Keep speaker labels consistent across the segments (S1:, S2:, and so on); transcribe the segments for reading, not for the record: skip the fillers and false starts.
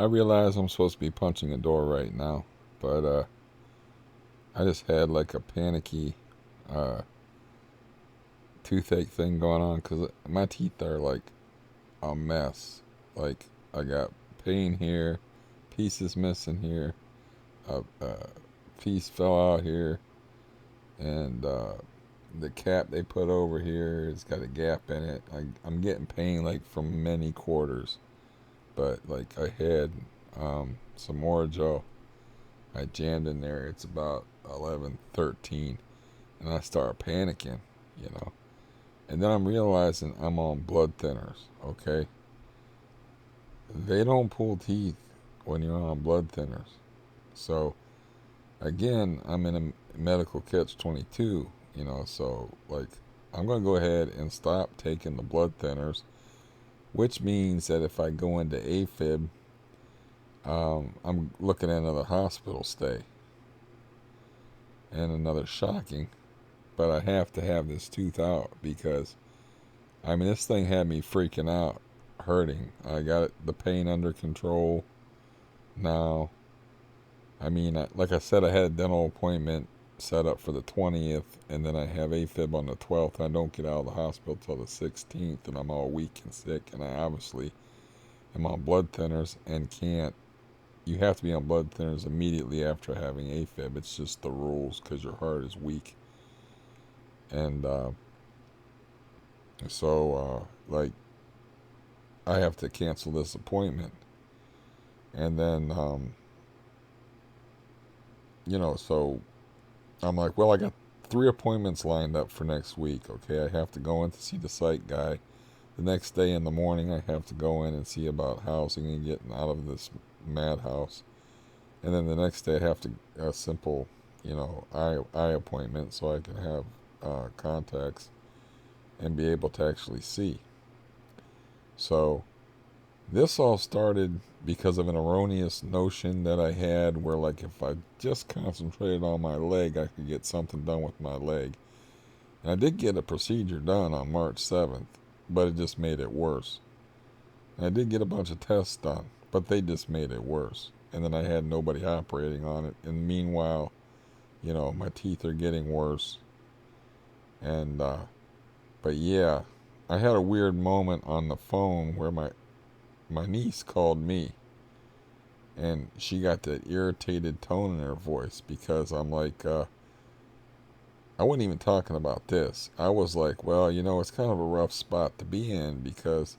S1: I realize I'm supposed to be punching a door right now, but I just had like a panicky uh, toothache thing going on because my teeth are like a mess. Like I got pain here, pieces missing here, a piece fell out here, and the cap they put over here has got a gap in it. I'm getting pain like from many quarters, but like I had some Orajel I jammed in there. It's about 11:13, and I start panicking, you know. And then I'm realizing I'm on blood thinners. Okay, they don't pull teeth when you're on blood thinners. So again, I'm in a medical catch-22. You know, so like I'm gonna go ahead and stop taking the blood thinners, which means that if I go into AFib, I'm looking at another hospital stay and another shocking. But I have to have this tooth out because I mean this thing had me freaking out, hurting. I got the pain under control now. I mean, like I said, I had a dental appointment set up for the 20th, and then I have AFib on the 12th. I don't get out of the hospital till the 16th, and I'm all weak and sick, and I obviously am on blood thinners and can't. You have to be on blood thinners immediately after having AFib. It's just the rules because your heart is weak. And like, I have to cancel this appointment. And then, so I'm like, well, I got 3 appointments lined up for next week. Okay, I have to go in to see the psych guy. The next day in the morning, I have to go in and see about housing and getting out of this madhouse. And then the next day, I have to a simple, eye appointment so I can have contacts and be able to actually see. So this all started because of an erroneous notion that I had where, like, if I just concentrated on my leg, I could get something done with my leg. And I did get a procedure done on March 7th, but it just made it worse. And I did get a bunch of tests done, but they just made it worse. And then I had nobody operating on it. And meanwhile, my teeth are getting worse. And, but yeah, I had a weird moment on the phone where my niece called me, and she got that irritated tone in her voice because I'm like, I wasn't even talking about this. I was like, well, it's kind of a rough spot to be in because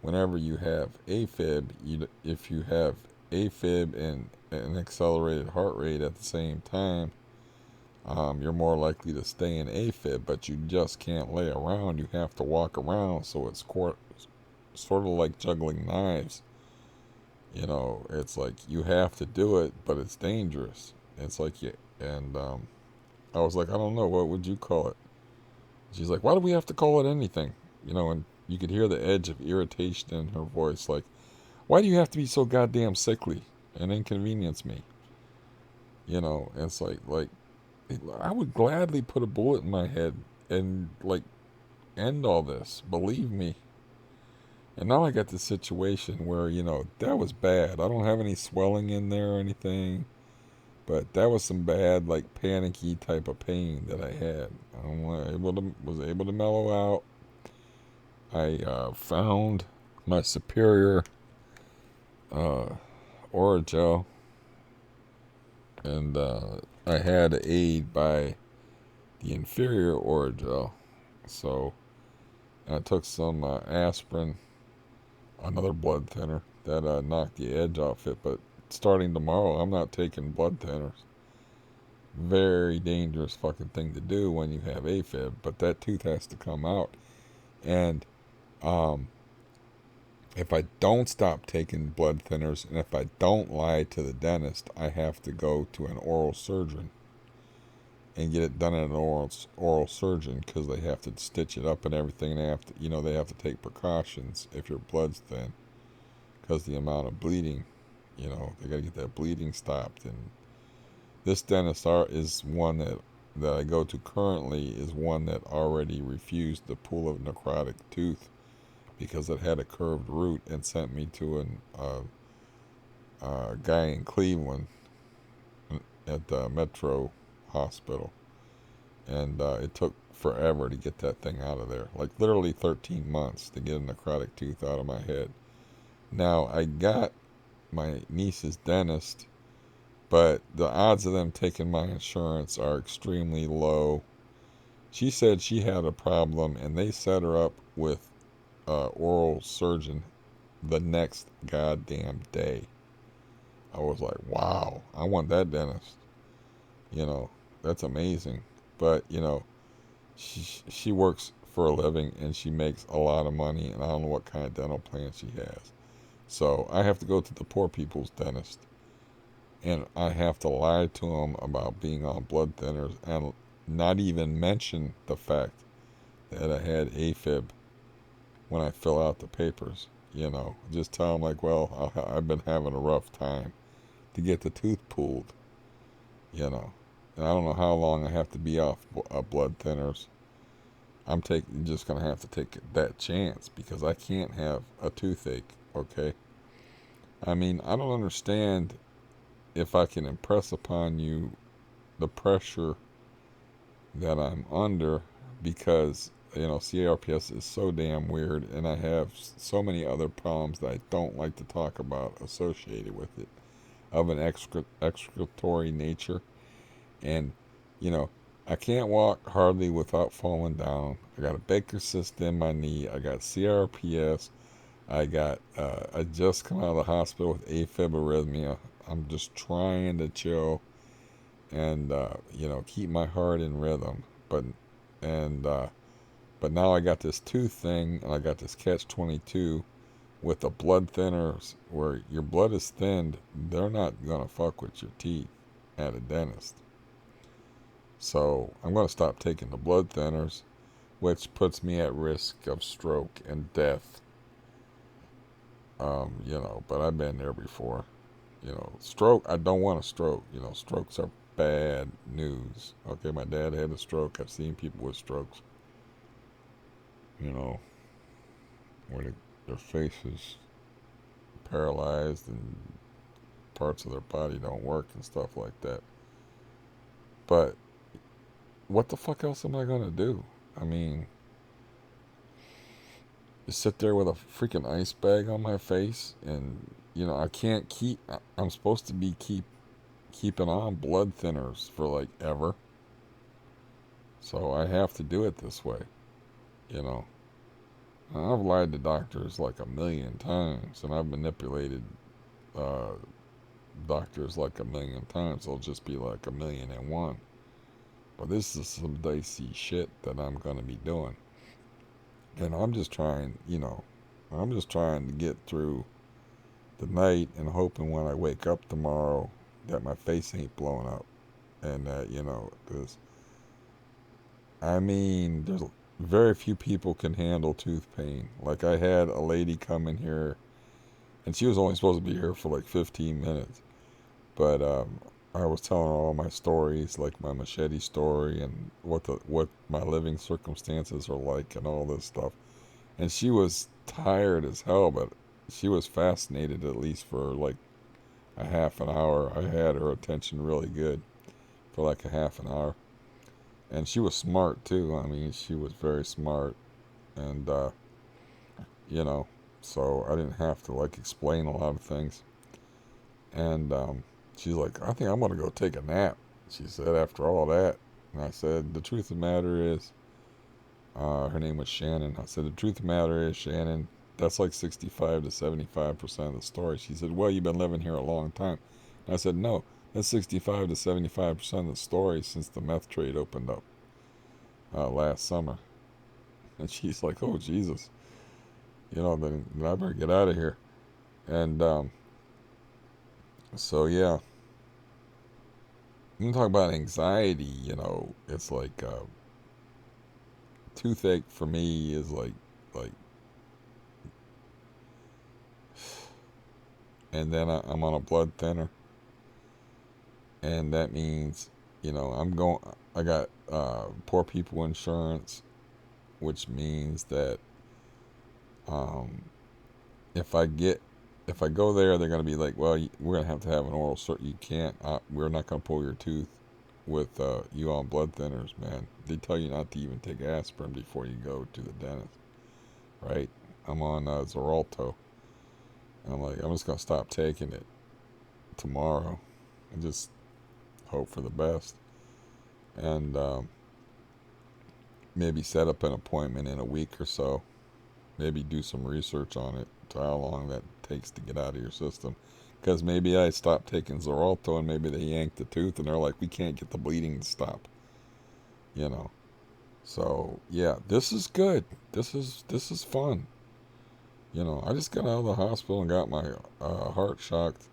S1: whenever you have AFib, if you have AFib and an accelerated heart rate at the same time, you're more likely to stay in AFib, but you just can't lay around. You have to walk around, so it's sort of like juggling knives. It's like you have to do it, but it's dangerous. It's like and I was like, I don't know, what would you call it? She's like, why do we have to call it anything? And you could hear the edge of irritation in her voice, like, why do you have to be so goddamn sickly and inconvenience me? It's like I would gladly put a bullet in my head and like end all this. Believe me. And now I got this situation where, that was bad. I don't have any swelling in there or anything, but that was some bad, like, panicky type of pain that I had. I was able to mellow out. I found my superior Orajel, and I had to aid by the inferior Orajel. So I took some aspirin, another blood thinner that knocked the edge off it. But starting tomorrow, I'm not taking blood thinners. Very dangerous fucking thing to do when you have AFib. But that tooth has to come out. And if I don't stop taking blood thinners, and if I don't lie to the dentist, I have to go to an oral surgeon and get it done at an oral surgeon because they have to stitch it up and everything. And they have to take precautions if your blood's thin because the amount of bleeding, they got to get that bleeding stopped. And this dentist is one that I go to currently is one that already refused to pull a necrotic tooth because it had a curved root and sent me to guy in Cleveland at the Metro Hospital, and it took forever to get that thing out of there. Like literally 13 months to get a necrotic tooth out of my head. Now I got my niece's dentist, but the odds of them taking my insurance are extremely low. She said she had a problem, and they set her up with oral surgeon the next goddamn day. I was like, wow, I want that dentist. You know, that's amazing. But, you know, she works for a living and she makes a lot of money, and I don't know what kind of dental plan she has. So I have to go to the poor people's dentist, and I have to lie to them about being on blood thinners and not even mention the fact that I had AFib when I fill out the papers. You know, just tell them like, well, I've been having a rough time to get the tooth pulled. You know, and I don't know how long I have to be off blood thinners. I'm just gonna have to take that chance because I can't have a toothache. Okay. I mean, I don't understand if I can impress upon you the pressure that I'm under, because you know CRPS is so damn weird, and I have so many other problems that I don't like to talk about associated with it, of an excretory nature. And you know, I can't walk hardly without falling down. I got a Baker's cyst in my knee. I got CRPS. I just come out of the hospital with AFib arrhythmia. I'm just trying to chill and you know, keep my heart in rhythm. And but now I got this tooth thing, and I got this Catch-22 with the blood thinners where your blood is thinned. They're not gonna fuck with your teeth at a dentist. So I'm gonna stop taking the blood thinners, which puts me at risk of stroke and death. You know, but I've been there before. You know, stroke, I don't want a stroke. You know, strokes are bad news. Okay, my dad had a stroke. I've seen people with strokes, you know, where their face is paralyzed and parts of their body don't work and stuff like that. But what the fuck else am I going to do? I mean, just sit there with a freaking ice bag on my face, and, you know, I can't keep, I'm supposed to be keeping on blood thinners for like ever. So I have to do it this way, you know. I've lied to doctors like a million times, and I've manipulated uh, doctors like a million times. They'll just be like a million and one. But this is some dicey shit that I'm going to be doing. And I'm just trying, you know, I'm just trying to get through the night and hoping when I wake up tomorrow that my face ain't blown up. And that, you know, because, I mean, there's very few people can handle tooth pain. Like, I had a lady come in here, and she was only supposed to be here for like 15 minutes. But I was telling her all my stories, like my machete story, and what my living circumstances are like, and all this stuff. And she was tired as hell, but she was fascinated at least for like a half an hour. I had her attention really good for like a half an hour. And she was smart too. I mean, she was very smart, and you know, so I didn't have to like explain a lot of things. And she's like, I think I'm gonna go take a nap, she said, after all that. And I said, the truth of the matter is, her name was Shannon. I said, the truth of the matter is, Shannon, that's like 65 to 75% of the story. She said, well, you've been living here a long time. And I said, no, that's 65 to 75% of the story since the meth trade opened up last summer. And she's like, oh, Jesus. You know, then I better get out of here. And so, yeah. You talk about anxiety, you know, it's like toothache for me is like, and then I'm on a blood thinner, and that means, you know, I got poor people insurance, which means that um, if I get if I go there, they're gonna be like, well, we're gonna have an oral cert. You can't. We're not gonna pull your tooth with you on blood thinners, man. They tell you not to even take aspirin before you go to the dentist, right? I'm on Xarelto, and I'm like, I'm just gonna stop taking it tomorrow, and just hope for the best, and maybe set up an appointment in a week or so. Maybe do some research on it, to how long that takes to get out of your system. Because maybe I stopped taking Xarelto and maybe they yanked the tooth and they're like, we can't get the bleeding to stop. You know. So yeah, this is good. This is fun. You know, I just got out of the hospital and got my heart shocked,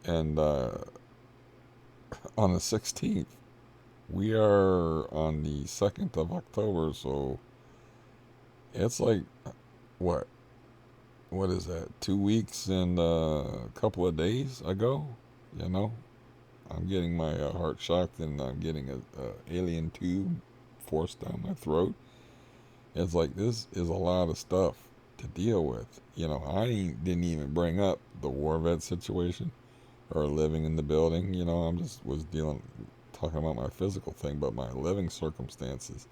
S1: and on the 16th, we are on the 2nd of October, so it's like what what is that? 2 weeks and a couple of days ago. You know, I'm getting my heart shocked, and I'm getting a alien tube forced down my throat. It's like, this is a lot of stuff to deal with. You know, didn't even bring up the war vet situation or living in the building. You know, I'm just was talking about my physical thing, but my living circumstances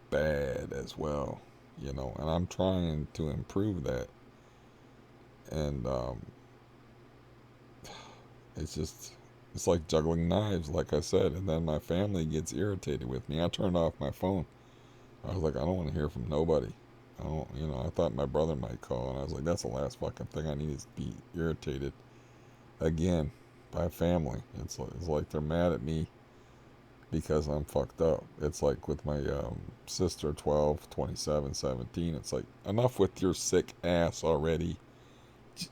S1: bad as well. You know, and I'm trying to improve that, and it's like juggling knives, like I said. And then my family gets irritated with me. I turned off my phone. I was like, I don't want to hear from nobody. I don't, you know, I thought my brother might call, and I was like, that's the last fucking thing I need, is to be irritated again by family. It's like they're mad at me because I'm fucked up. It's like with my sister, 12, 27, 17. It's like, enough with your sick ass already.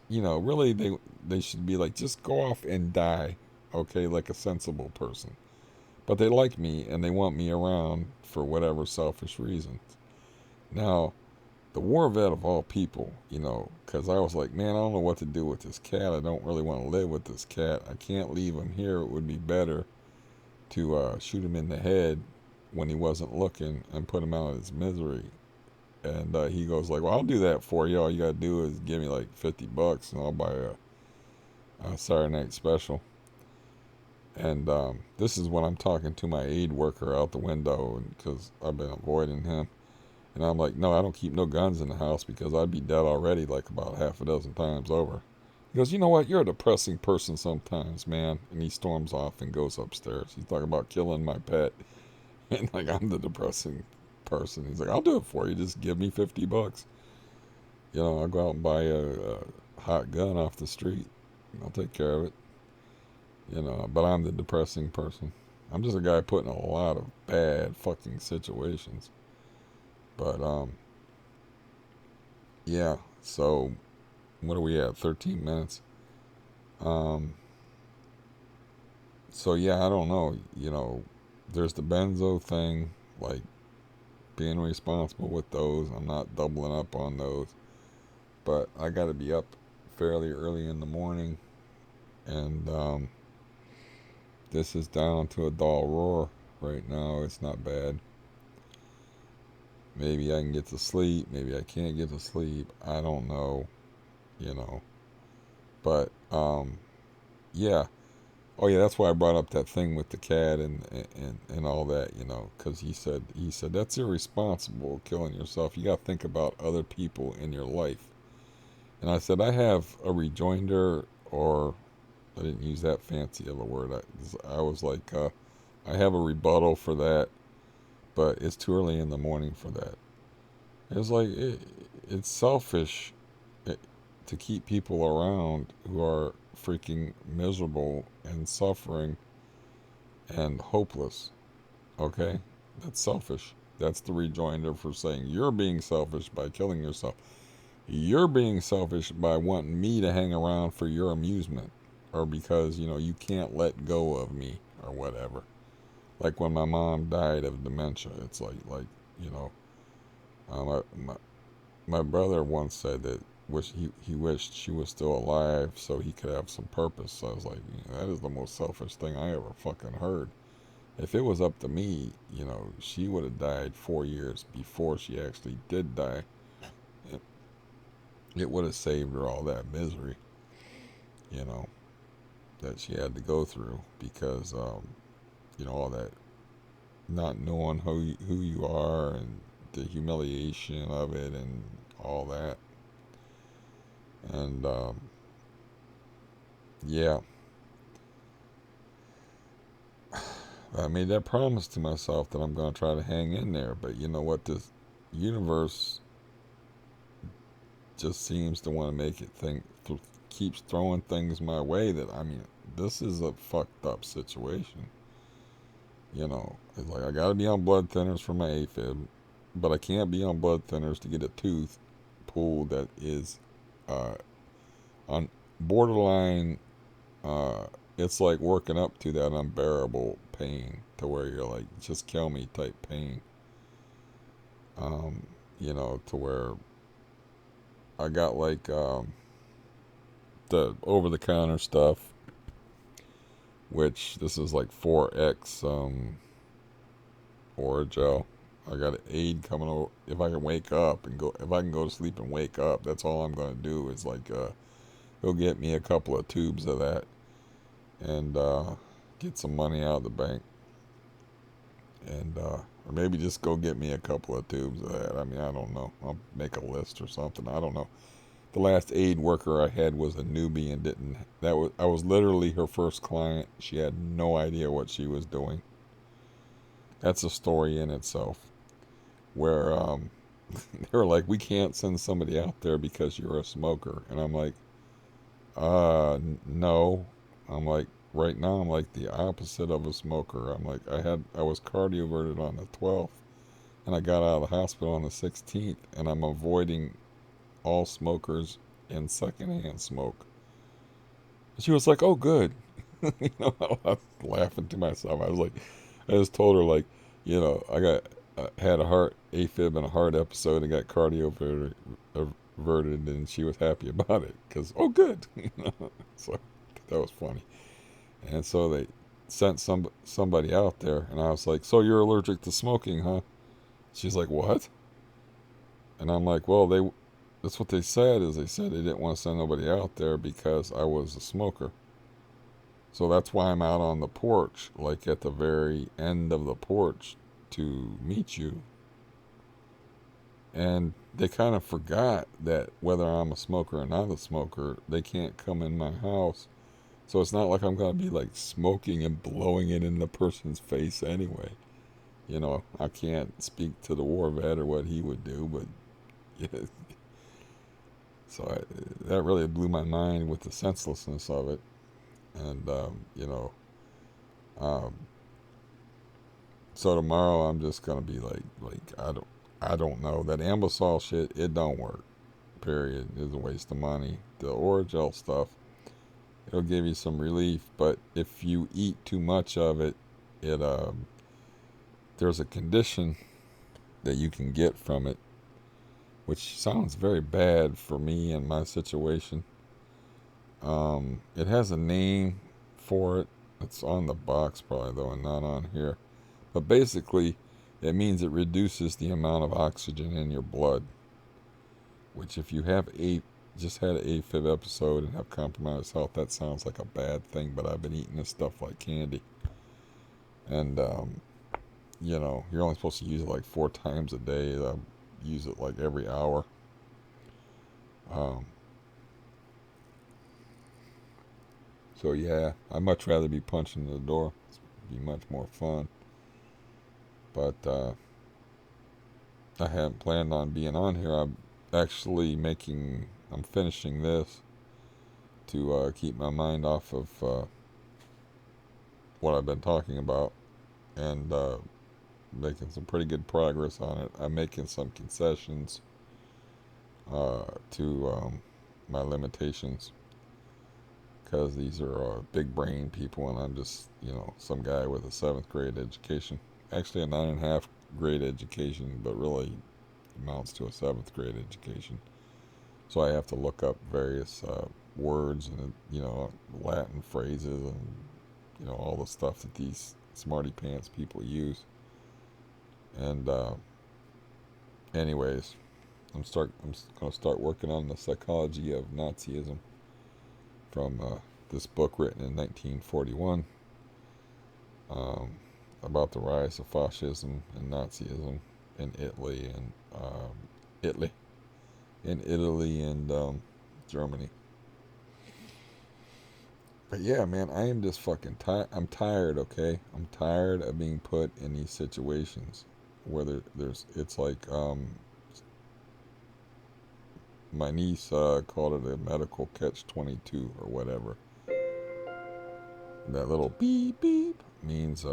S1: You know, really, they should be like, just go off and die, okay, like a sensible person. But they like me and they want me around for whatever selfish reasons. Now, the war vet of all people, you know, because I was like, man, I don't know what to do with this cat. I don't really want to live with this cat. I can't leave him here. It would be better to shoot him in the head when he wasn't looking and put him out of his misery. And he goes like, well, I'll do that for you. All you got to do is give me like $50 and I'll buy a Saturday night special. And this is when I'm talking to my aide worker out the window, because I've been avoiding him. And I'm like, no, I don't keep no guns in the house because I'd be dead already like about half a dozen times over. He goes, you know what? You're a depressing person sometimes, man. And he storms off and goes upstairs. He's talking about killing my pet. And like, I'm the depressing person. He's like, I'll do it for you. Just give me $50. You know, I'll go out and buy a hot gun off the street. I'll take care of it. You know, but I'm the depressing person. I'm just a guy put in a lot of bad fucking situations. But yeah. So what are we at? 13 minutes. Um, so yeah, I don't know. You know, there's the benzo thing, like being responsible with those. I'm not doubling up on those, but I got to be up fairly early in the morning, and this is down to a dull roar right now. It's not bad. Maybe I can get to sleep. Maybe I can't get to sleep. I don't know. You know. But yeah. Oh yeah, that's why I brought up that thing with the cat and all that. You know, because he said that's irresponsible, killing yourself. You got to think about other people in your life. And I said I have a rejoinder, or I didn't use that fancy of a word. I was like, I have a rebuttal for that, but it's too early in the morning for that. It's like, it's selfish, eh, to keep people around who are freaking miserable and suffering and hopeless. Okay? That's selfish. That's the rejoinder for saying you're being selfish by killing yourself. You're being selfish by wanting me to hang around for your amusement, or because, you know, you can't let go of me or whatever. Like when my mom died of dementia, it's like you know, my brother once said that he wished she was still alive so he could have some purpose. So I was like, that is the most selfish thing I ever fucking heard. If it was up to me, you know, she would have died 4 years before she actually did die. it would have saved her all that misery, you know, that she had to go through because, all that not knowing who you are and the humiliation of it and all that. And, yeah, I made that promise to myself that I'm going to try to hang in there. But you know what? This universe just seems to want to make it think, keeps throwing things my way that, I mean, this is a fucked up situation. It's like I got to be on blood thinners for my AFib, but I can't be on blood thinners to get a tooth pulled that is uh, on borderline. It's like working up to that unbearable pain to where you're like, just kill me type pain. To where I got like the over the counter stuff, which this is like 4X Oragel. I got an aid coming over. If I can wake up and go, if I can go to sleep and wake up, that's all I'm gonna do is like go get me a couple of tubes of that and get some money out of the bank, and or maybe just go get me a couple of tubes of that. I mean, I don't know. I'll make a list or something. I don't know. The last aid worker I had was a newbie and didn't. I was literally her first client. She had no idea what she was doing. That's a story in itself. Where they were like, we can't send somebody out there because you're a smoker, and I'm like, no. I'm like, right now I'm like the opposite of a smoker. I'm like, I was cardioverted on the 12th, and I got out of the hospital on the 16th, and I'm avoiding all smokers and secondhand smoke. She was like, "Oh, good." I was laughing to myself. I was like, I just told her like, I got had a heart AFib and a heart episode and got cardio averted, and she was happy about it because good. So that was funny. And so they sent somebody out there, and I was like, "So you're allergic to smoking, huh?" She's like, "What?" And I'm like, "Well, that's what they said. Is they said they didn't want to send nobody out there because I was a smoker." So that's why I'm out on the porch, like at the very end of the porch to meet you. And they kind of forgot that whether I'm a smoker or not a smoker, they can't come in my house. So it's not like I'm going to be like smoking and blowing it in the person's face anyway. I can't speak to the war vet or what he would do, but yeah. So that really blew my mind with the senselessness of it. And, um, so tomorrow I'm just gonna be like I don't know, that Ambisol shit, it don't work. Period. It's a waste of money. The Oragel stuff, it'll give you some relief, but if you eat too much of it, it there's a condition that you can get from it, which sounds very bad for me and my situation. It has a name for it. It's on the box probably though, and not on here. But basically, it means it reduces the amount of oxygen in your blood. Which, if you have just had an AFib episode and have compromised health, that sounds like a bad thing. But I've been eating this stuff like candy, and you're only supposed to use it like 4 times a day. I use it like every hour. Um, so yeah, I'd much rather be punching the door. It'd be much more fun. But I hadn't planned on being on here. I'm finishing this to keep my mind off of what I've been talking about, and making some pretty good progress on it. I'm making some concessions to my limitations because these are big brain people, and I'm just, some guy with a 7th grade education. Actually, a 9.5 grade education, but really amounts to a 7th grade education. So I have to look up various words and, Latin phrases and, all the stuff that these smarty pants people use. And anyways, I'm going to start working on the psychology of Nazism from this book written in 1941 um, about the rise of fascism and Nazism in Italy and Italy and Germany. But yeah, man, I am just fucking tired. I'm tired, okay? I'm tired of being put in these situations where there's, it's like, my niece called it a medical catch-22 or whatever. That little beep beep means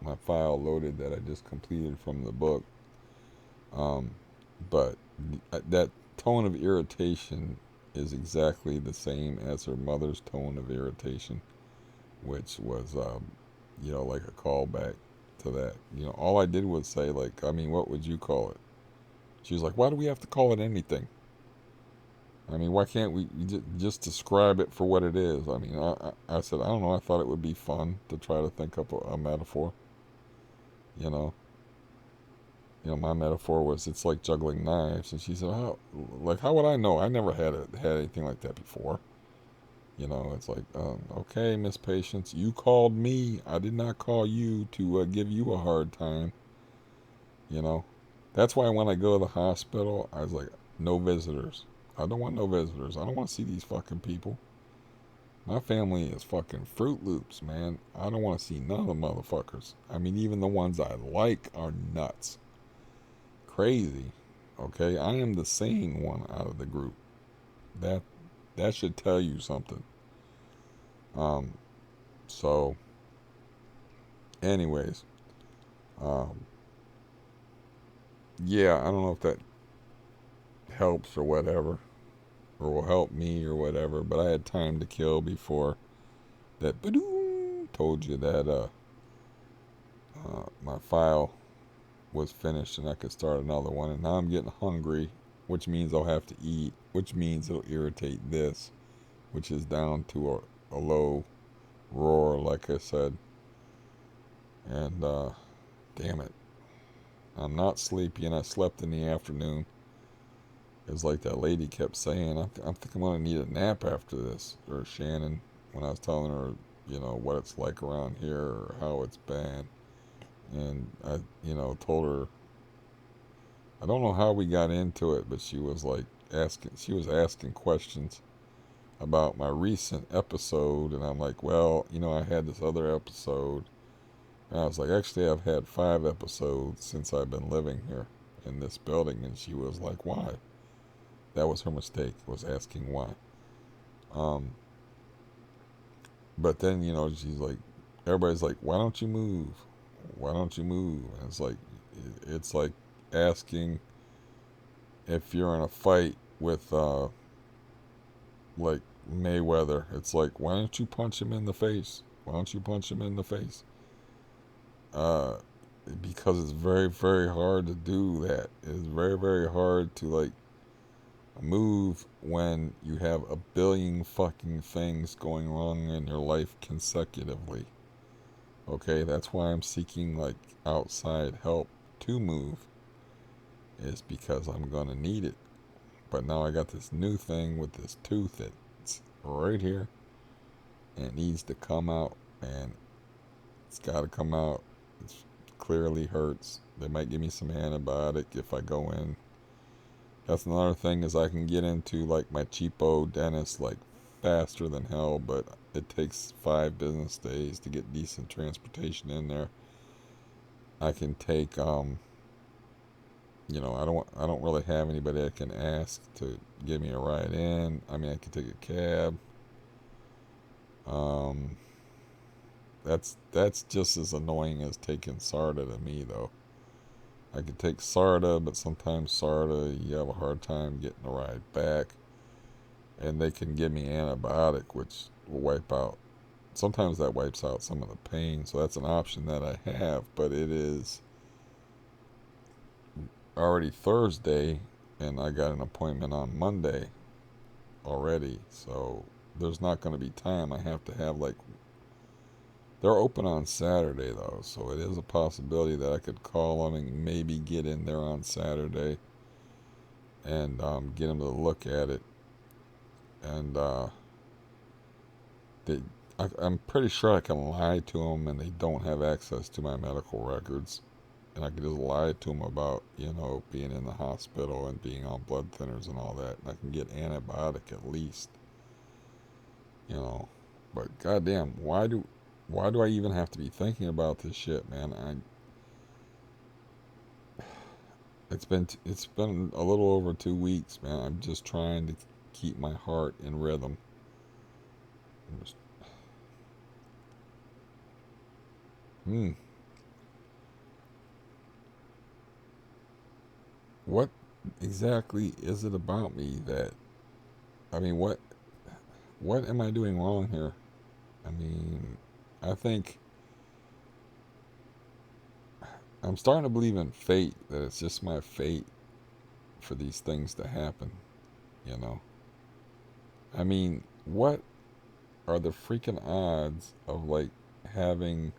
S1: my file loaded that I just completed from the book. Um, but that tone of irritation is exactly the same as her mother's tone of irritation, which was, like a callback to that. All I did was say, like, I mean, what would you call it? She was like, why do we have to call it anything? I mean, why can't we just describe it for what it is? I mean, I said, I don't know. I thought it would be fun to try to think up a metaphor. You know, my metaphor was it's like juggling knives. And she said, how would I know? I never had anything like that before. It's like, okay, Miss Patience, you called me. I did not call you to give you a hard time. You know, that's why when I go to the hospital, I was like, no visitors. I don't want no visitors. I don't want to see these fucking people. My family is fucking Fruit Loops, man. I don't want to see none of the motherfuckers. I mean, even the ones I like are nuts. Crazy. Okay, I am the sane one out of the group. That that should tell you something. Um, so, anyways, um, yeah, I don't know if that helps or whatever, or will help me or whatever. But I had time to kill before that. Told you that my file was finished and I could start another one. And now I'm getting hungry, which means I'll have to eat, which means it'll irritate this, which is down to a low roar, like I said. And damn it, I'm not sleepy, and I slept in the afternoon. It's like that lady kept saying, I think I'm going to need a nap after this, or Shannon, when I was telling her, what it's like around here or how it's been. And I, told her, I don't know how we got into it, but she was asking questions about my recent episode. And I'm like, well, I had this other episode. And I was like, actually, I've had 5 episodes since I've been living here in this building. And she was like, why? That was her mistake, was asking why. Um, but then, she's like, everybody's like, why don't you move? Why don't you move? And it's like asking if you're in a fight with, like Mayweather. It's like, why don't you punch him in the face? Why don't you punch him in the face? Uh, because it's very, very hard to do that. It's very, very hard to, like, move when you have a billion fucking things going wrong in your life consecutively. Okay, that's why I'm seeking, like, outside help to move, is because I'm gonna need it. But now I got this new thing with this tooth that's right here, and it needs to come out, and it's got to come out. It clearly hurts. They might give me some antibiotic if I go in. That's another thing, is I can get into, like, my cheapo dentist, like, faster than hell, but it takes 5 business days to get decent transportation in there. I can take I don't really have anybody I can ask to give me a ride in. I mean, I could take a cab. Um that's just as annoying as taking SARTA to me, though. I could take SARTA, but sometimes SARTA, you have a hard time getting a ride back. And they can give me antibiotic, which will wipe out. Sometimes that wipes out some of the pain, so that's an option that I have. But it is already Thursday, and I got an appointment on Monday already. So there's not going to be time. I have to have, like, they're open on Saturday, though, so it is a possibility that I could call them and maybe get in there on Saturday. and get them to look at it. And they, I'm pretty sure I can lie to them, and they don't have access to my medical records. And I can just lie to them about, being in the hospital and being on blood thinners and all that. And I can get antibiotic at least, you know. But goddamn, why do I even have to be thinking about this shit, man? It's been a little over 2 weeks, man. I'm just trying to keep my heart in rhythm. Just, hmm, what exactly is it about me that I mean, what am I doing wrong here? I mean, I think I'm starting to believe in fate, that it's just my fate for these things to happen, you know. I mean, what are the freaking odds of like having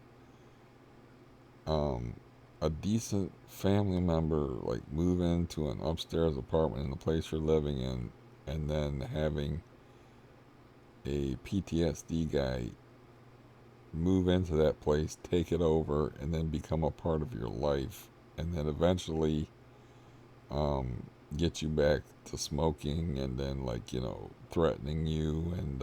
S1: um a decent family member like move into an upstairs apartment in the place you're living in, and then having a PTSD guy move into that place, take it over, and then become a part of your life, and then eventually um, get you back to smoking, and then like threatening you, and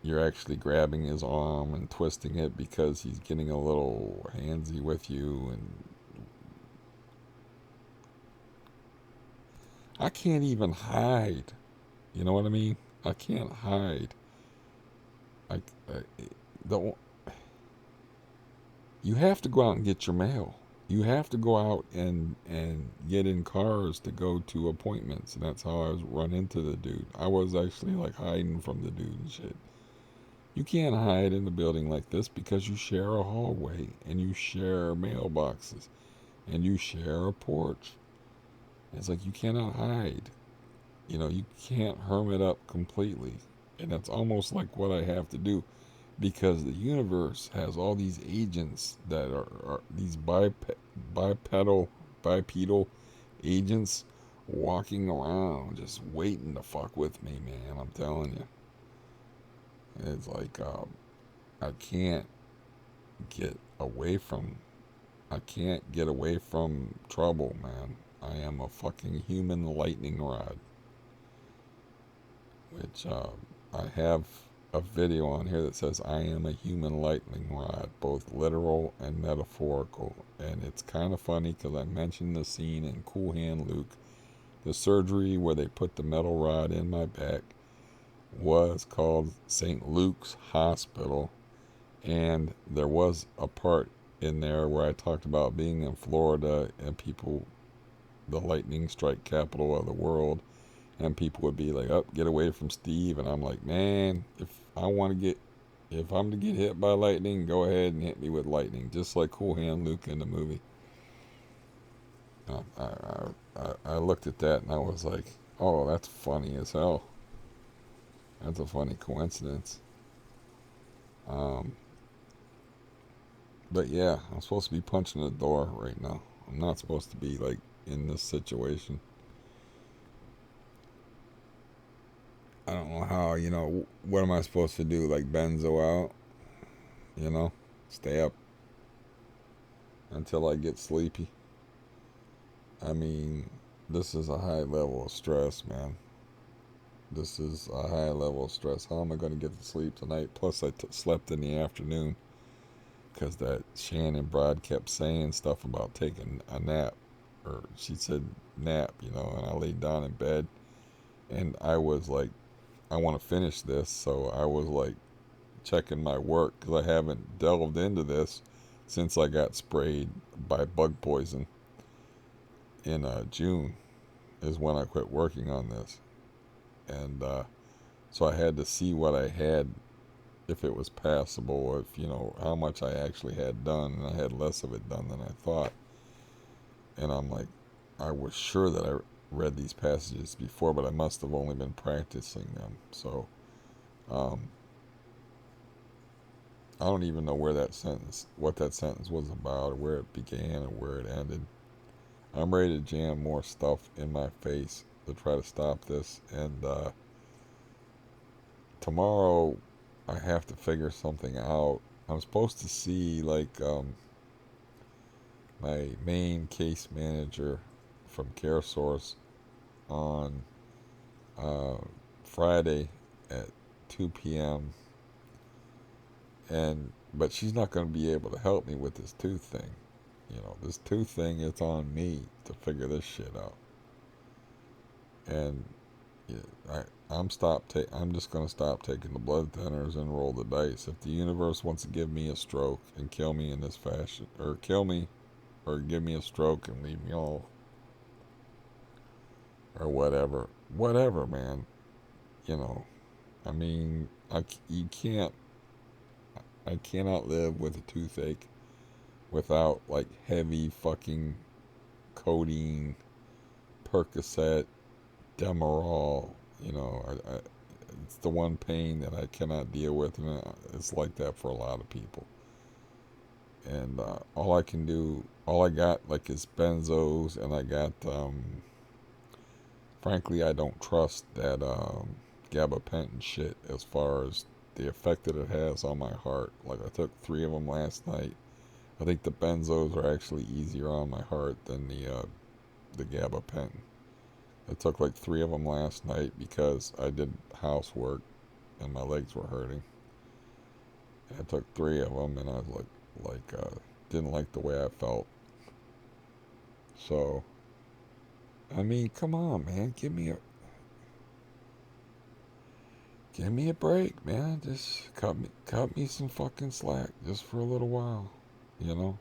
S1: you're actually grabbing his arm and twisting it because he's getting a little handsy with you, and I can't even hide. You know what I mean? I can't hide. I don't. You have to go out and get your mail. You have to go out and get in cars to go to appointments, and that's how I was run into the dude. I was actually like hiding from the dude and shit. You can't hide in a building like this because you share a hallway, and you share mailboxes, and you share a porch. It's like you cannot hide. You can't hermit up completely, and that's almost like what I have to do, because the universe has all these agents that are these bipedal agents walking around just waiting to fuck with me, man. I'm telling you, it's like I can't get away from I can't get away from trouble, man. I am a fucking human lightning rod, which I have a video on here that says I am a human lightning rod, both literal and metaphorical. And it's kind of funny because I mentioned the scene in Cool Hand Luke. The surgery where they put the metal rod in my back was called St. Luke's Hospital. And there was a part in there where I talked about being in Florida and people, the lightning strike capital of the world, and people would be like, "Up, get away from Steve," and I'm like, "Man, if I'm to get hit by lightning, go ahead and hit me with lightning, just like Cool Hand Luke in the movie." I looked at that and I was like, "Oh, that's funny as hell. That's a funny coincidence." Um, but yeah, I'm supposed to be punching the door right now. I'm not supposed to be like in this situation. I don't know how. What am I supposed to do? Like benzo out? You know, stay up until I get sleepy. I mean, this is a high level of stress, man. This is a high level of stress. How am I going to get to sleep tonight? Plus, I slept in the afternoon because that Shannon Broad kept saying stuff about taking a nap. Or she said nap, and I laid down in bed. And I was like, I want to finish this. So I was like checking my work because I haven't delved into this since I got sprayed by bug poison in June is when I quit working on this. And so I had to see what I had, if it was passable, if, how much I actually had done. And I had less of it done than I thought. And I'm like, I was sure that I read these passages before, but I must have only been practicing them. So um, I don't even know what that sentence was about, or where it began, or where it ended. I'm ready to jam more stuff in my face to try to stop this. And tomorrow, I have to figure something out. I'm supposed to see like my main case manager from CareSource on uh, Friday at 2 p.m. and but she's not going to be able to help me with this tooth thing. You know, this tooth thing, it's on me to figure this shit out. And yeah, I'm just going to stop taking the blood thinners and roll the dice. If the universe wants to give me a stroke and kill me in this fashion, or kill me, or give me a stroke and leave me all, or whatever, man. You know, I mean, you can't, I cannot live with a toothache without like heavy fucking codeine, Percocet, Demerol. You know, it's the one pain that I cannot deal with, and it's like that for a lot of people. And all I got like is benzos, and I got, frankly, I don't trust that gabapentin shit as far as the effect that it has on my heart. Like I took 3 of them last night. I think the benzos are actually easier on my heart than the gabapentin. I took like 3 of them last night because I did housework and my legs were hurting. I took 3 of them and I was didn't like the way I felt. So, I mean, come on, man, give me a break, man. Just cut me some fucking slack just for a little while, you know.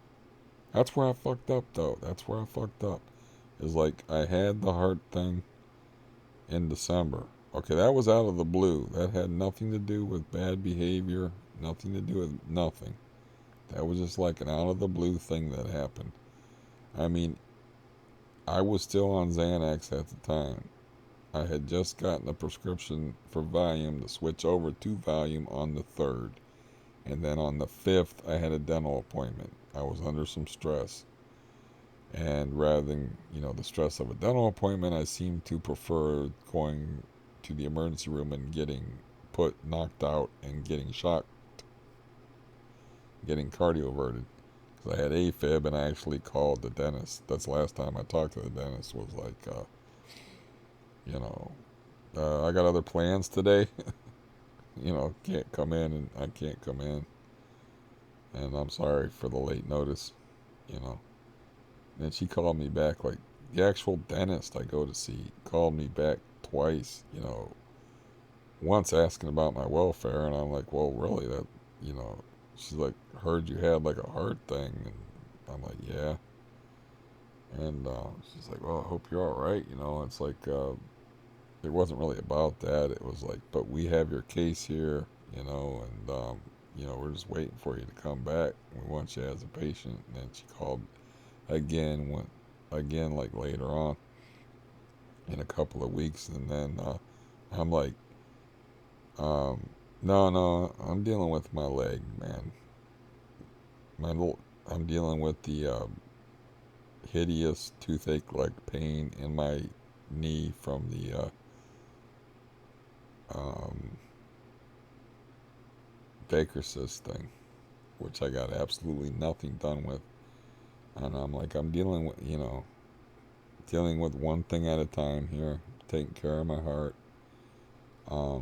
S1: That's where I fucked up, though. That's where I fucked up. Is like I had the heart thing in December. Okay, that was out of the blue. That had nothing to do with bad behavior, nothing to do with nothing. That was just like an out of the blue thing that happened. I mean, I was still on Xanax at the time. I had just gotten a prescription for Valium to switch over to Valium on the 3rd. And then on the 5th, I had a dental appointment. I was under some stress. And rather than, the stress of a dental appointment, I seemed to prefer going to the emergency room and getting knocked out and getting shocked, getting cardioverted. Because I had AFib and I actually called the dentist. That's the last time I talked to the dentist, was like, you know, I got other plans today. Can't come in, and I can't come in. And I'm sorry for the late notice, you know. And she called me back, like, the actual dentist I go to see called me back twice, once asking about my welfare, and I'm like, well, really, she's like, heard you had like a heart thing, and I'm like, yeah. And she's like, well, I hope you're all right, it's like, it wasn't really about that. It was like, but we have your case here, and we're just waiting for you to come back. We want you as a patient. And then she called again, like later on in a couple of weeks, and then I'm like, no, I'm dealing with my leg, man. I'm dealing with the hideous toothache like pain in my knee from the Baker cyst thing, which I got absolutely nothing done with. And I'm like, I'm dealing with one thing at a time here, taking care of my heart. I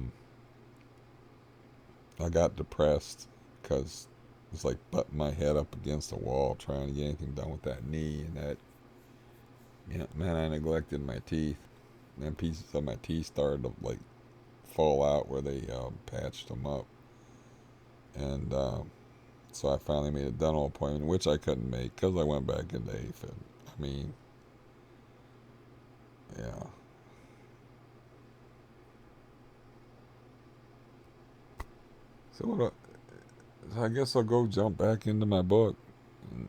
S1: got depressed because it's like butting my head up against the wall trying to get anything done with that knee, and that, man, I neglected my teeth. And pieces of my teeth started to like fall out where they patched them up. And so I finally made a dental appointment, which I couldn't make because I went back into AFib. I mean, yeah. So I guess I'll go jump back into my book and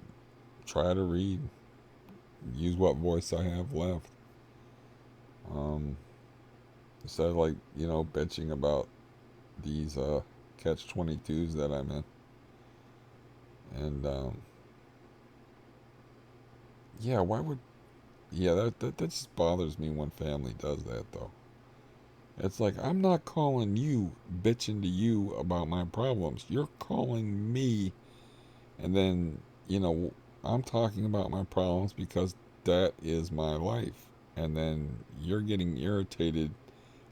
S1: try to read, use what voice I have left. Instead of like, bitching about these Catch-22's that I'm in. And yeah, why would Yeah, that just bothers me when family does that, though. It's like, I'm not calling you, bitching to you about my problems. You're calling me, and then, you know, I'm talking about my problems because that is my life. And then you're getting irritated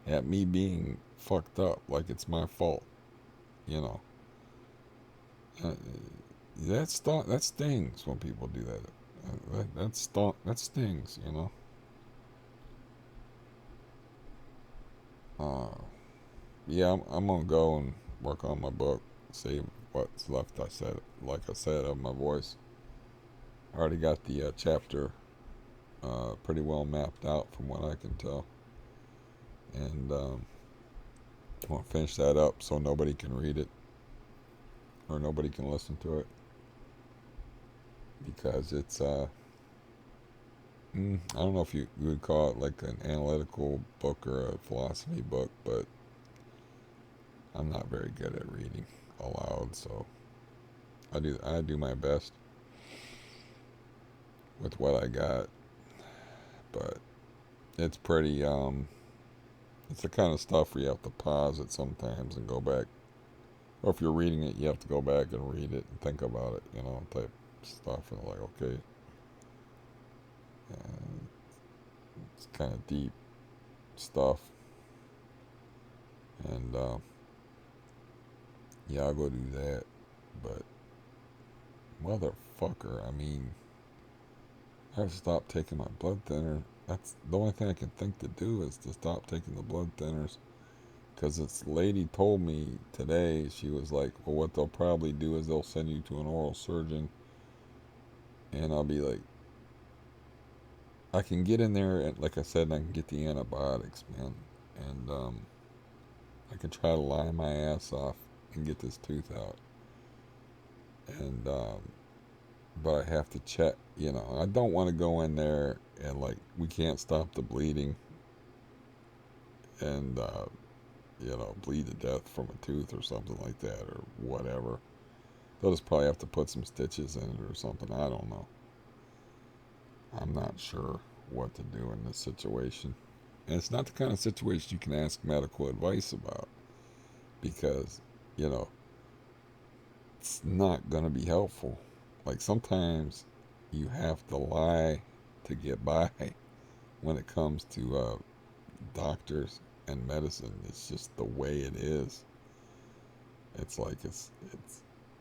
S1: at me being fucked up like it's my fault, you know. Uh, that stings when people do that. That stings, you know. Uh, yeah, I'm gonna go and work on my book, see what's left. Like I said, of my voice. I already got the chapter pretty well mapped out from what I can tell, and I want to finish that up so nobody can read it or nobody can listen to it because it's I don't know if you would call it like an analytical book or a philosophy book, but I'm not very good at reading aloud, so I do my best with what I got, but it's pretty it's the kind of stuff where you have to pause it sometimes and go back. Or if you're reading it, you have to go back and read it and think about it, you know, type stuff. And like, okay, and it's kind of deep stuff. And yeah, I'll go do that. But motherfucker, I mean, I've stopped taking my blood thinner. That's the only thing I can think to do is to stop taking the blood thinners. Because this lady told me today, she was like, well, what they'll probably do is they'll send you to an oral surgeon. And I'll be like, I can get in there, and like I said, and I can get the antibiotics, man. And I can try to lie my ass off and get this tooth out. And but I have to check. You know, I don't want to go in there and like we can't stop the bleeding and you know bleed to death from a tooth or something like that or whatever. They'll just probably have to put some stitches in it or something. I don't know. I'm not sure what to do in this situation. And it's not the kind of situation you can ask medical advice about because, you know, it's not going to be helpful. Like sometimes you have to lie to get by when it comes to doctors and medicine. It's just the way it is. It's like it's.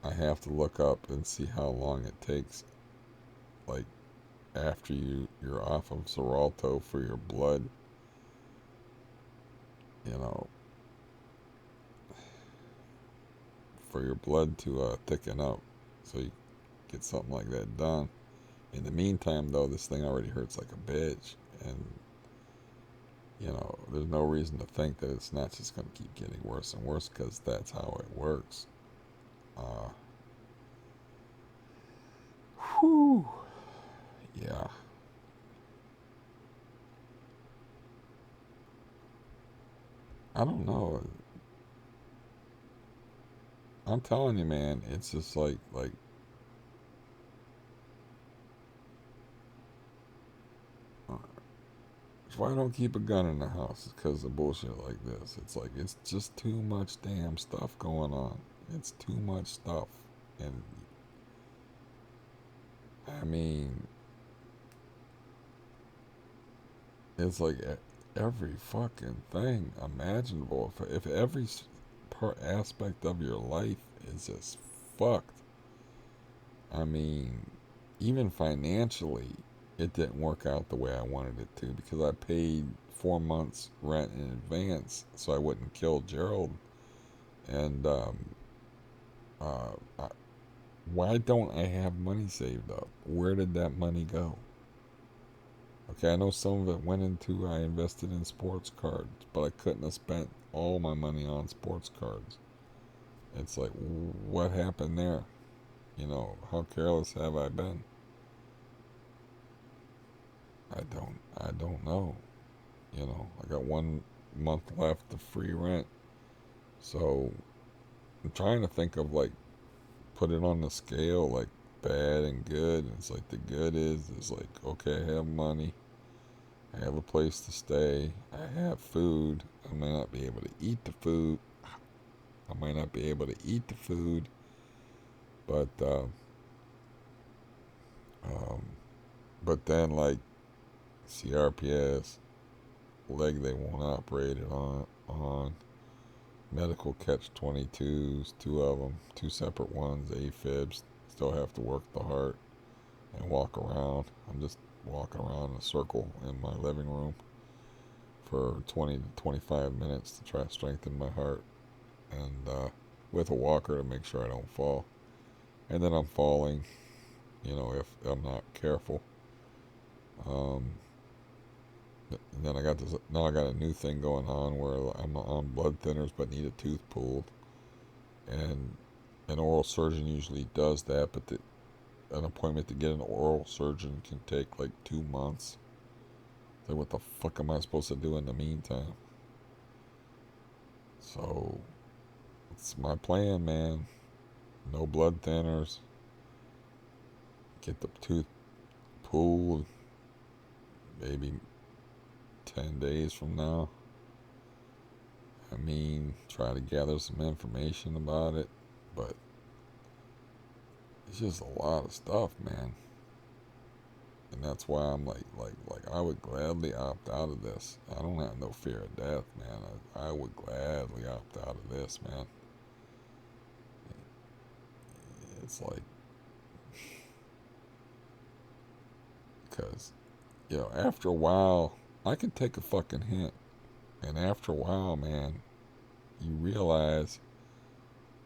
S1: I have to look up and see how long it takes. Like after you're off of Xarelto for your blood, you know, for your blood to thicken up, so you get something like that done. In the meantime, though, this thing already hurts like a bitch, and you know, there's no reason to think that it's not just going to keep getting worse and worse because that's how it works. Uh, whew, yeah, I don't know. I'm telling you, man, it's just like uh, why I don't keep a gun in the house? It's because of bullshit like this. It's like it's just too much damn stuff going on. It's too much stuff, and I mean, it's like every fucking thing imaginable. If every part aspect of your life is just fucked, I mean, even financially, it didn't work out the way I wanted it to because I paid 4 months rent in advance so I wouldn't kill Gerald. And I, why don't I have money saved up? Where did that money go? Okay, I know some of it went into I invested in sports cards, but I couldn't have spent all my money on sports cards. It's like, what happened there? You know, how careless have I been? I don't know. You know, I got 1 month left of free rent, so I'm trying to think of like put it on the scale like bad and good. And it's like the good is like okay, I have money. I have a place to stay. I have food. I may not be able to eat the food. I might not be able to eat the food, but um, but then like CRPS leg they won't operate it on medical Catch-22's, two of them, two separate ones, AFibs. Still have to work the heart and walk around. I'm just walking around in a circle in my living room for 20 to 25 minutes to try to strengthen my heart, and with a walker to make sure I don't fall. And then I'm falling, if I'm not careful. Um, and then now I got a new thing going on where I'm on blood thinners but need a tooth pulled. And an oral surgeon usually does that, but an appointment to get an oral surgeon can take like 2 months. So what the fuck am I supposed to do in the meantime? So it's my plan, man. No blood thinners. Get the tooth pulled maybe 10 days from now. I mean, try to gather some information about it, but it's just a lot of stuff, man. And that's why I'm like I would gladly opt out of this. I don't have no fear of death, man. I would gladly opt out of this, man. It's like, because, after a while, I can take a fucking hint. And after a while, man, you realize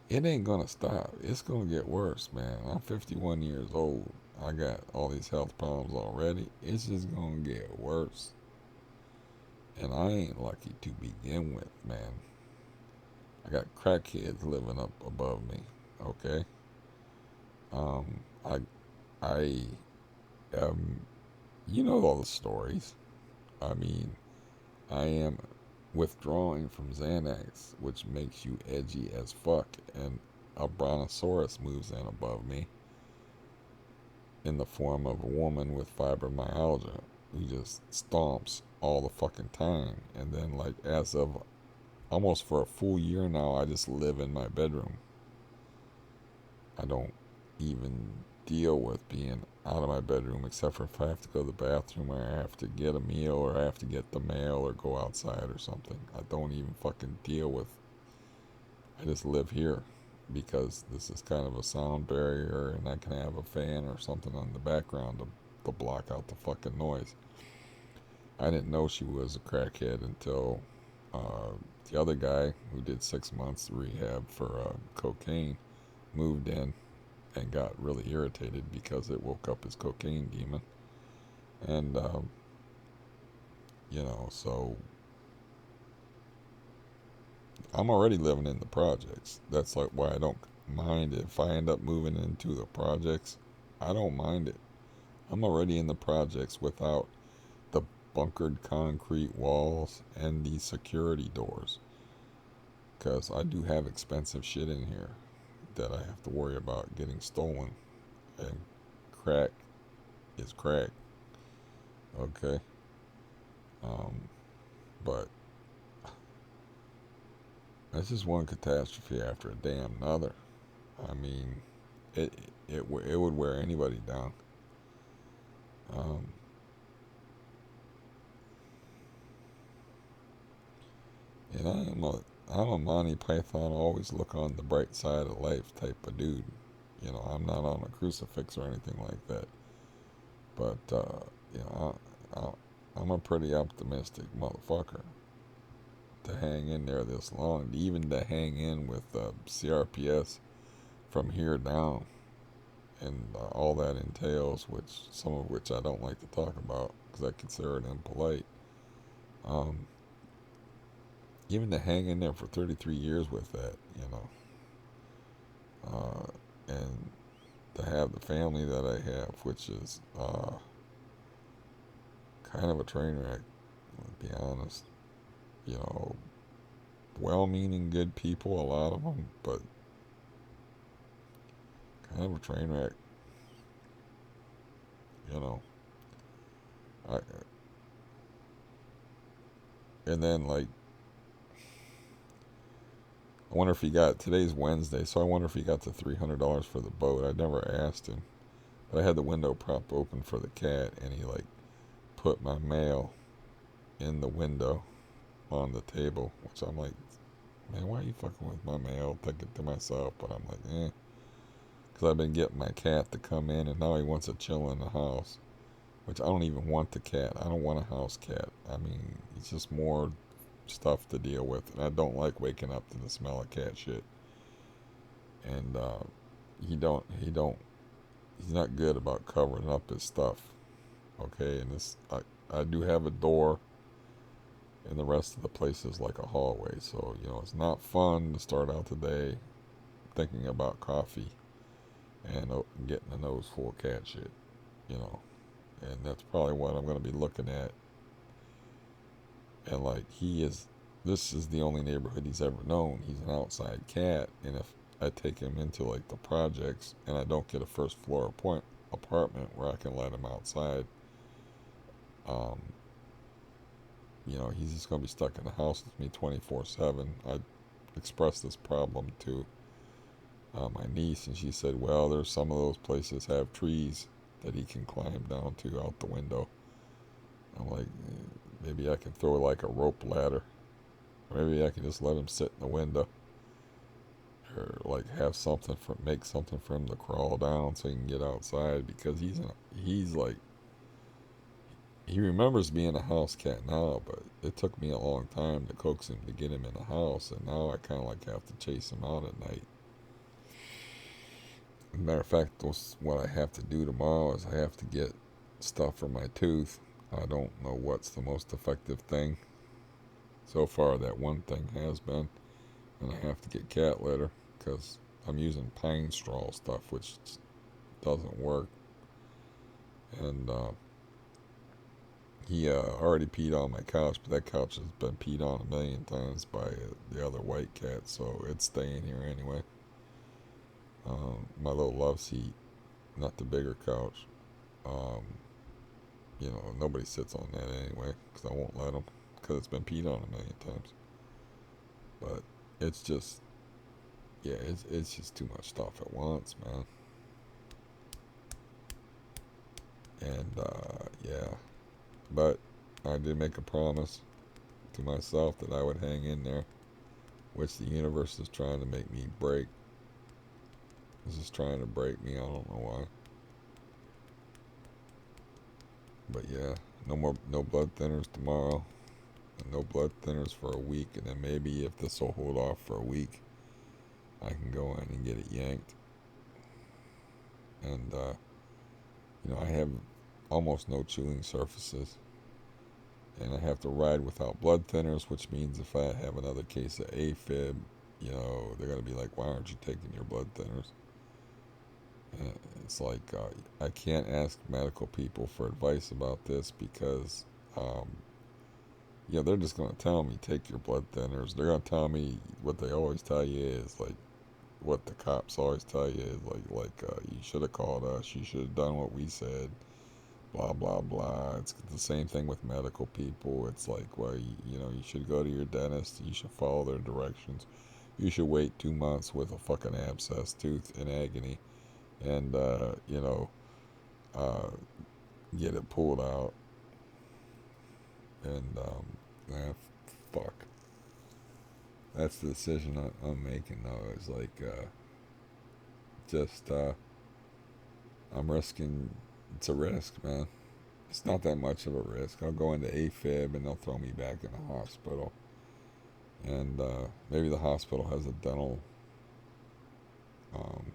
S1: it ain't gonna stop. It's gonna get worse, man. I'm 51 years old. I got all these health problems already. It's just gonna get worse. And I ain't lucky to begin with, man. I got crackheads living up above me. Okay. Um, I, I, you know all the stories. I mean, I am withdrawing from Xanax, which makes you edgy as fuck, and a brontosaurus moves in above me in the form of a woman with fibromyalgia who just stomps all the fucking time. And then, like, as of almost for a full year now, I just live in my bedroom. I don't even deal with being out of my bedroom, except for if I have to go to the bathroom or I have to get a meal or I have to get the mail or go outside or something. I don't even fucking deal with. I just live here because this is kind of a sound barrier, and I can have a fan or something on the background to block out the fucking noise. I didn't know she was a crackhead until the other guy who did 6 months rehab for cocaine moved in and got really irritated because it woke up his cocaine demon. And, so I'm already living in the projects. That's like why I don't mind it. If I end up moving into the projects, I don't mind it. I'm already in the projects without the bunkered concrete walls and the security doors. Because I do have expensive shit in here that I have to worry about getting stolen. And crack is crack. Okay? But that's just one catastrophe after a damn another. I mean, it would wear anybody down. Um, and I'm a Monty Python, always look on the bright side of life type of dude. I'm not on a crucifix or anything like that. But I'm a pretty optimistic motherfucker to hang in there this long, even to hang in with CRPS from here down, and all that entails, some of which I don't like to talk about because I consider it impolite. Even to hang in there for 33 years with that, and to have the family that I have, which is kind of a train wreck, to be honest. Well-meaning, good people, a lot of them, but kind of a train wreck. I And then, like, I wonder if he got, today's Wednesday, so I wonder if he got the $300 for the boat. I never asked him. But I had the window prop open for the cat, and he, like, put my mail in the window on the table, which I'm like, man, why are you fucking with my mail? Thinking to myself, but I'm like, eh. Because I've been getting my cat to come in, and now he wants to chill in the house, which I don't even want the cat. I don't want a house cat. I mean, it's just more stuff to deal with, and I don't like waking up to the smell of cat shit. And he's not good about covering up his stuff. Okay, and I do have a door, and the rest of the place is like a hallway. So it's not fun to start out the day thinking about coffee and getting a nose full of cat shit. You know, and that's probably what I'm going to be looking at. And like this is the only neighborhood he's ever known. He's an outside cat, and if I take him into like the projects and I don't get a first floor apartment where I can let him outside, um, he's just gonna be stuck in the house with me 24/7. I expressed this problem to my niece, and she said, "Well, there's some of those places have trees that he can climb down to out the window." I'm like, maybe I can throw like a rope ladder. Maybe I can just let him sit in the window, or like make something for him to crawl down so he can get outside, because he's like, he remembers being a house cat now, but it took me a long time to coax him to get him in the house, and now I kind of like have to chase him out at night. Matter of fact, what I have to do tomorrow is I have to get stuff for my tooth. I don't know what's the most effective thing. So far, that one thing has been, and I have to get cat litter because I'm using pine straw stuff, which doesn't work. And he already peed on my couch, but that couch has been peed on a million times by the other white cat, so it's staying here anyway. My little love seat, not the bigger couch. Um, nobody sits on that anyway, because I won't let them, because it's been peed on a million times. But it's just, yeah, it's just too much stuff at once, man. And yeah, but I did make a promise to myself that I would hang in there, which the universe is trying to make me break. This is trying to break me. I don't know why. But yeah, no blood thinners tomorrow, and no blood thinners for a week, and then maybe if this will hold off for a week, I can go in and get it yanked. And I have almost no chewing surfaces, and I have to ride without blood thinners, which means if I have another case of AFib, they're gonna be like, "Why aren't you taking your blood thinners?" And it's like, I can't ask medical people for advice about this because, they're just gonna tell me take your blood thinners. They're gonna tell me what they always tell you is like, what the cops always tell you is you should have called us. You should have done what we said. Blah blah blah. It's the same thing with medical people. It's like, well, you should go to your dentist. You should follow their directions. You should wait 2 months with a fucking abscess tooth in agony, and uh, get it pulled out. And fuck. That's the decision I'm making though. It's like just I'm risking. It's a risk, man. It's not that much of a risk. I'll go into AFib and they'll throw me back in the hospital. And maybe the hospital has a dental. Um,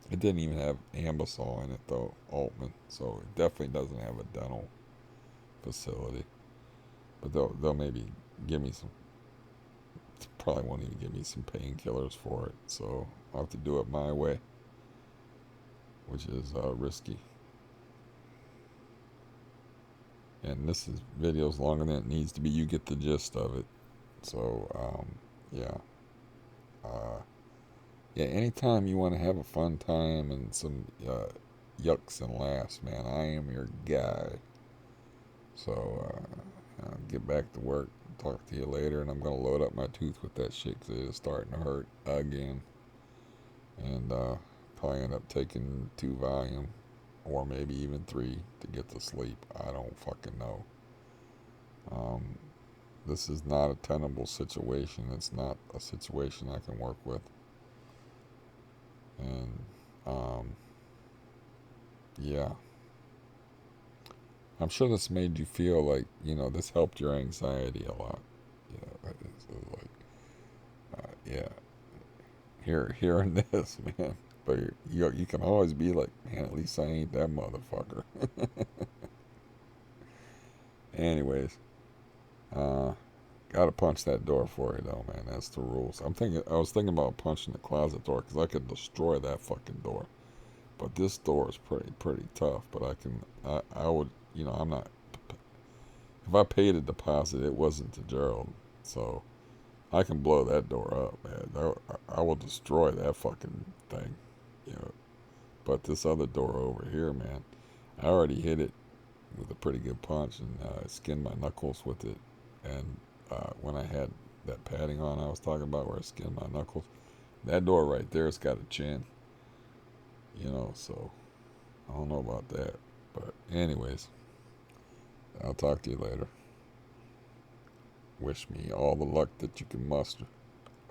S1: it didn't even have Ambisol in it though, Altman. So it definitely doesn't have a dental facility. But they'll maybe give me some. Probably won't even give me some painkillers for it. So I'll have to do it my way, which is risky. And this video's longer than it needs to be. You get the gist of it. So yeah. Yeah, anytime you want to have a fun time and some yucks and laughs, man, I am your guy. So Get back to work. Talk to you later, and I'm gonna load up my tooth with that shit because it is starting to hurt again. And probably end up taking 2 Valium, or maybe even 3 to get to sleep. I don't fucking know. Um, this is not a tenable situation. It's not a situation I can work with. And yeah, I'm sure this made you feel like, this helped your anxiety a lot. It's like, yeah, hearing this, man. But you can always be like, man, at least I ain't that motherfucker. Anyways, uh, gotta punch that door for you though, man. That's the rules. I was thinking about punching the closet door because I could destroy that fucking door. But this door is pretty tough. But I would, I'm not. If I paid a deposit, it wasn't to Gerald, so I can blow that door up, man. I will destroy that fucking thing, you know. But this other door over here, man, I already hit it with a pretty good punch, and I skinned my knuckles with it. And when I had that padding on, I was talking about where I skinned my knuckles. That door right there's got a chin, So I don't know about that, but anyways, I'll talk to you later. Wish me all the luck that you can muster.